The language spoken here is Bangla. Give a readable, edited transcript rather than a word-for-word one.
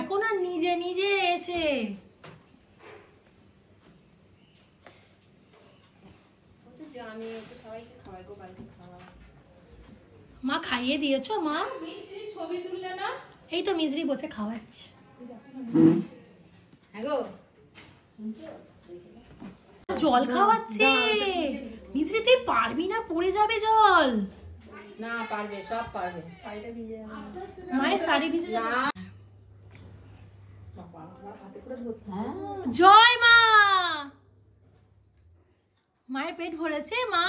এখন আর নিজে নিজে এসে জানে সবাইকে খাওয়াই গো, বাড়িতে খাওয়া। মা খাইয়ে দিয়েছো? মা ছবি তুললে না? এই তো মিজরি বসে খাওয়াচ্ছে। হ্যাঁ গো, জল খাওয়াচ্ছে। মিজরি তুই পারবি না, পড়ে যাবে জল। না পারবে, সব পারবে। মায়ের শাড়ি ভিজে না, জয় মা। মায়ের পেট ভরেছে মা?